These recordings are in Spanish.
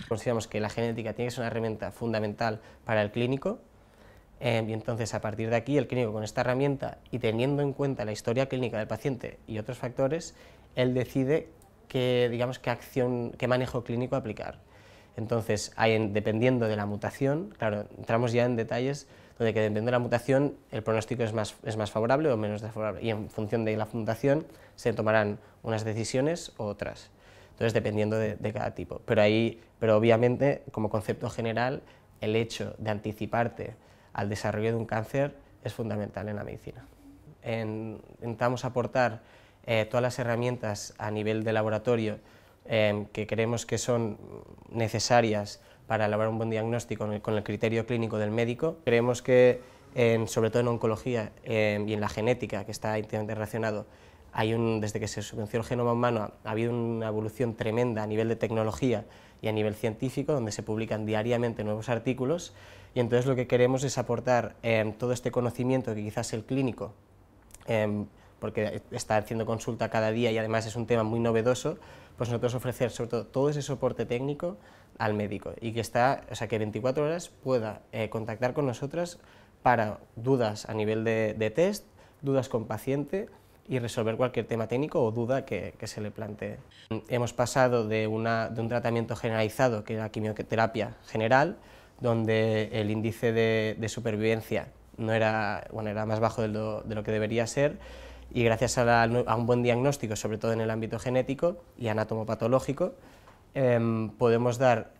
Consideramos que la genética tiene que ser una herramienta fundamental para el clínico, y entonces a partir de aquí el clínico con esta herramienta y teniendo en cuenta la historia clínica del paciente y otros factores, él decide qué manejo clínico aplicar. Entonces, dependiendo de la mutación, claro, entramos ya en detalles donde que dependiendo de la mutación el pronóstico es más favorable o menos desfavorable, y en función de la mutación se tomarán unas decisiones u otras. Entonces, dependiendo de cada tipo. Pero obviamente, como concepto general, el hecho de anticiparte al desarrollo de un cáncer es fundamental en la medicina. Intentamos aportar todas las herramientas a nivel de laboratorio que creemos que son necesarias para elaborar un buen diagnóstico con el criterio clínico del médico. Creemos que, sobre todo en oncología y en la genética, que está íntimamente relacionado, desde que se secuenció el genoma humano ha habido una evolución tremenda a nivel de tecnología y a nivel científico, donde se publican diariamente nuevos artículos, y entonces lo que queremos es aportar todo este conocimiento que quizás el clínico, porque está haciendo consulta cada día y además es un tema muy novedoso, pues nosotros ofrecer sobre todo ese soporte técnico al médico y que 24 horas pueda contactar con nosotros para dudas a nivel de test, dudas con paciente y resolver cualquier tema técnico o duda que se le plantee. Hemos pasado de un tratamiento generalizado, que era quimioterapia general, donde el índice de supervivencia era más bajo de lo que debería ser, y gracias a un buen diagnóstico, sobre todo en el ámbito genético y anatomopatológico, podemos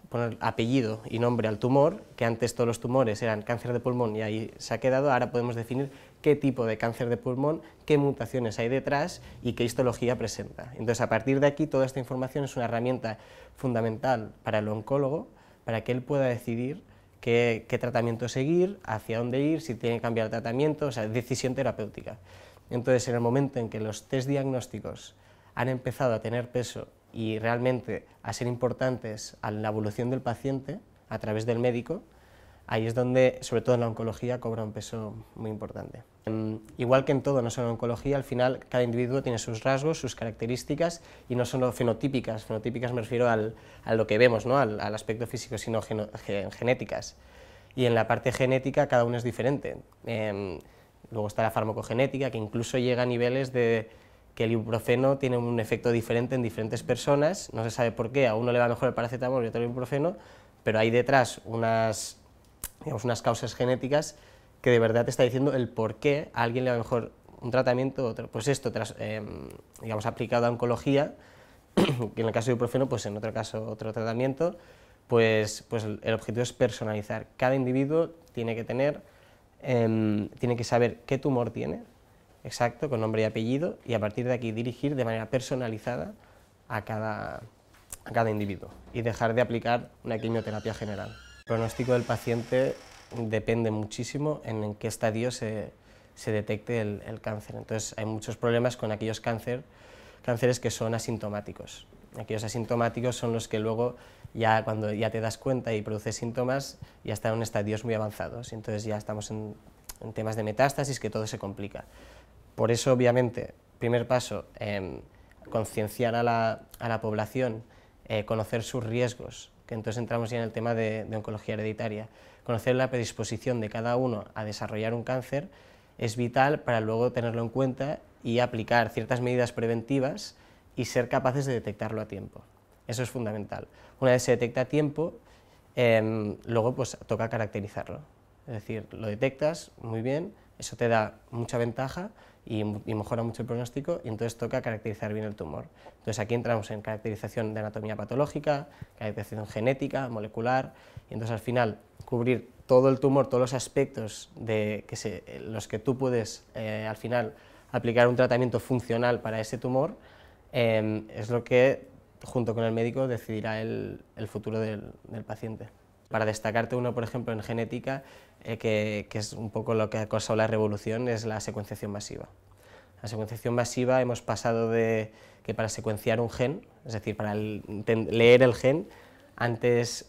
poner apellido y nombre al tumor, que antes todos los tumores eran cáncer de pulmón y ahí se ha quedado. Ahora podemos definir qué tipo de cáncer de pulmón, qué mutaciones hay detrás y qué histología presenta. Entonces, a partir de aquí, toda esta información es una herramienta fundamental para el oncólogo, para que él pueda decidir qué tratamiento seguir, hacia dónde ir, si tiene que cambiar el tratamiento, o sea, decisión terapéutica. Entonces, en el momento en que los test diagnósticos han empezado a tener peso y realmente a ser importantes a la evolución del paciente a través del médico, ahí es donde, sobre todo en la oncología, cobra un peso muy importante. Igual que en todo, no solo en oncología, al final cada individuo tiene sus rasgos, sus características, y no solo fenotípicas me refiero a lo que vemos, ¿no? al aspecto físico, sino genéticas. Y en la parte genética cada uno es diferente. Luego está la farmacogenética, que incluso llega a niveles de que el ibuprofeno tiene un efecto diferente en diferentes personas, no se sabe por qué, a uno le va mejor el paracetamol y a otro el ibuprofeno, pero hay detrás unas causas genéticas que de verdad te está diciendo el por qué a alguien le va mejor un tratamiento u otro. Pues esto, aplicado a oncología, que en el caso de ibuprofeno, pues en otro caso otro tratamiento, pues el objetivo es personalizar. Cada individuo tiene que saber qué tumor tiene, exacto, con nombre y apellido, y a partir de aquí dirigir de manera personalizada a cada individuo y dejar de aplicar una quimioterapia general. El pronóstico del paciente depende muchísimo en qué estadio se detecte el cáncer. Entonces hay muchos problemas con aquellos cánceres que son asintomáticos. Aquellos asintomáticos son los que luego, cuando ya te das cuenta y produces síntomas, ya están en estadios muy avanzados, y entonces ya estamos en temas de metástasis, que todo se complica. Por eso, obviamente, primer paso, concienciar a la población, conocer sus riesgos, que entonces entramos ya en el tema de oncología hereditaria. Conocer la predisposición de cada uno a desarrollar un cáncer es vital para luego tenerlo en cuenta y aplicar ciertas medidas preventivas y ser capaces de detectarlo a tiempo. Eso es fundamental. Una vez se detecta a tiempo, luego pues toca caracterizarlo. Es decir, lo detectas muy bien, eso te da mucha ventaja y mejora mucho el pronóstico, y entonces toca caracterizar bien el tumor. Entonces aquí entramos en caracterización de anatomía patológica, caracterización genética, molecular, y entonces al final cubrir todo el tumor, todos los aspectos los que tú puedes al final aplicar un tratamiento funcional para ese tumor, es lo que junto con el médico decidirá el futuro del paciente. Para destacarte uno, por ejemplo, en genética, que es un poco lo que ha causado la revolución, es la secuenciación masiva. La secuenciación masiva hemos pasado de que para secuenciar un gen, es decir, para leer el gen, antes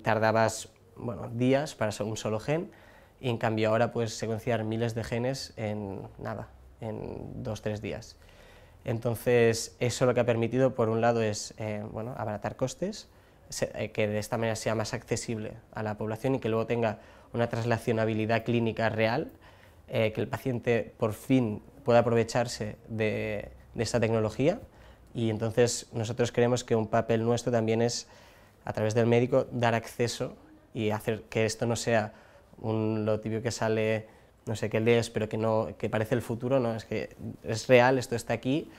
tardabas días para un solo gen, y en cambio ahora puedes secuenciar miles de genes en 2 o 3 días. Entonces, eso lo que ha permitido, por un lado, es abaratar costes, es que de esta manera sea más accesible a la población y que luego tenga una traslacionabilidad clínica real, que el paciente por fin pueda aprovecharse de esta tecnología. Y entonces nosotros creemos que un papel nuestro también es, a través del médico, dar acceso y hacer que esto no sea lo típico que sale, no sé, qué lees, pero que parece el futuro, no, es que es real, esto está aquí,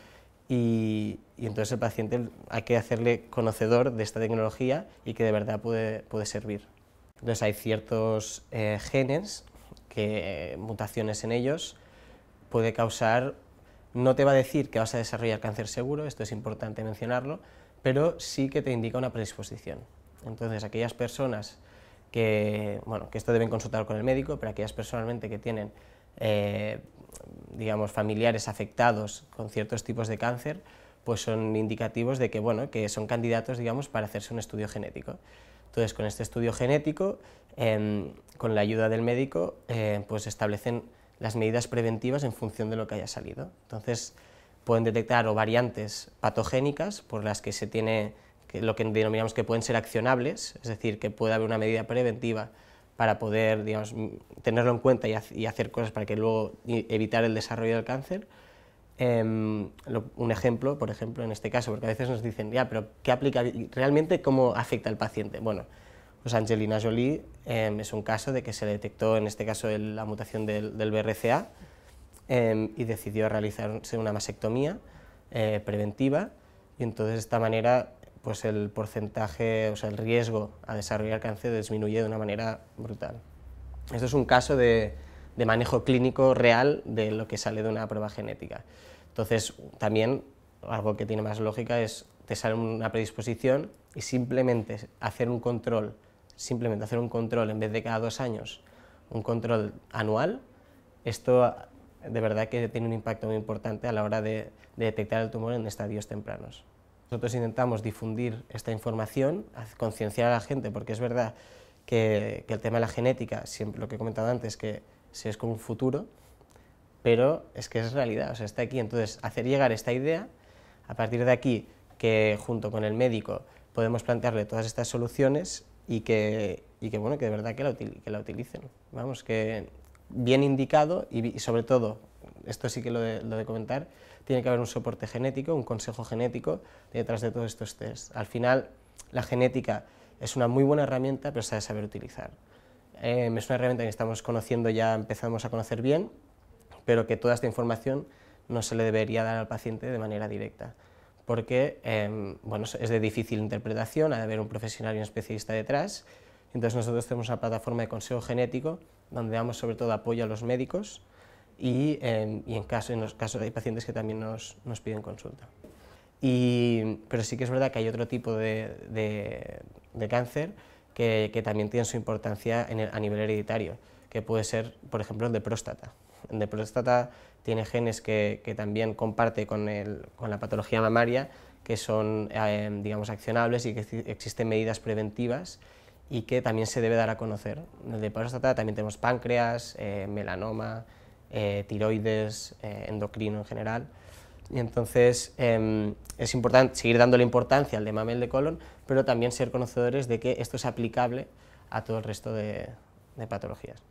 y entonces el paciente hay que hacerle conocedor de esta tecnología y que de verdad puede servir. Entonces hay ciertos genes que mutaciones en ellos puede causar, no te va a decir que vas a desarrollar cáncer seguro, esto es importante mencionarlo, pero sí que te indica una predisposición. Entonces aquellas personas que esto deben consultar con el médico, pero aquellas personalmente que tienen digamos, familiares afectados con ciertos tipos de cáncer, pues son indicativos de que, que son candidatos, digamos, para hacerse un estudio genético. Entonces, con este estudio genético, con la ayuda del médico, pues establecen las medidas preventivas en función de lo que haya salido. Entonces, pueden detectar o variantes patogénicas por las que se tiene, lo que denominamos que pueden ser accionables, es decir, que puede haber una medida preventiva para poder, digamos, tenerlo en cuenta y hacer cosas para que luego evitar el desarrollo del cáncer. Un ejemplo, por ejemplo, en este caso, porque a veces nos dicen, ya, pero ¿qué aplica realmente? ¿Cómo afecta al paciente? Bueno, pues Angelina Jolie es un caso de que se detectó, en este caso, la mutación del BRCA y decidió realizarse una mastectomía preventiva, y entonces de esta manera pues el porcentaje, o sea, el riesgo a desarrollar cáncer disminuye de una manera brutal. Esto es un caso de manejo clínico real de lo que sale de una prueba genética. Entonces, también algo que tiene más lógica es, te sale una predisposición y simplemente hacer un control en vez de cada 2 años, un control anual, esto de verdad que tiene un impacto muy importante a la hora de detectar el tumor en estadios tempranos. Nosotros intentamos difundir esta información, concienciar a la gente, porque es verdad que el tema de la genética, siempre lo que he comentado antes, que se es como un futuro, pero es que es realidad, o sea, está aquí. Entonces, hacer llegar esta idea, a partir de aquí, que junto con el médico podemos plantearle todas estas soluciones y que de verdad que la utilicen. Vamos, que bien indicado y sobre todo, esto sí que lo de comentar, tiene que haber un soporte genético, un consejo genético detrás de todos estos test. Al final, la genética es una muy buena herramienta, pero se ha de saber utilizar. Es una herramienta que estamos conociendo ya, empezamos a conocer bien, pero que toda esta información no se le debería dar al paciente de manera directa, porque es de difícil interpretación, ha de haber un profesional y un especialista detrás. Entonces nosotros tenemos una plataforma de consejo genético donde damos sobre todo apoyo a los médicos y en los casos hay pacientes que también nos piden consulta. Pero sí que es verdad que hay otro tipo de cáncer que también tiene su importancia a nivel hereditario, que puede ser, por ejemplo, el de próstata. El de próstata tiene genes que también comparte con la patología mamaria, que son, digamos, accionables y que existen medidas preventivas y que también se debe dar a conocer. En el de próstata también tenemos páncreas, melanoma, tiroides, endocrino en general, y entonces es importante seguir dándole importancia al de mama y el de colon, pero también ser conocedores de que esto es aplicable a todo el resto de patologías.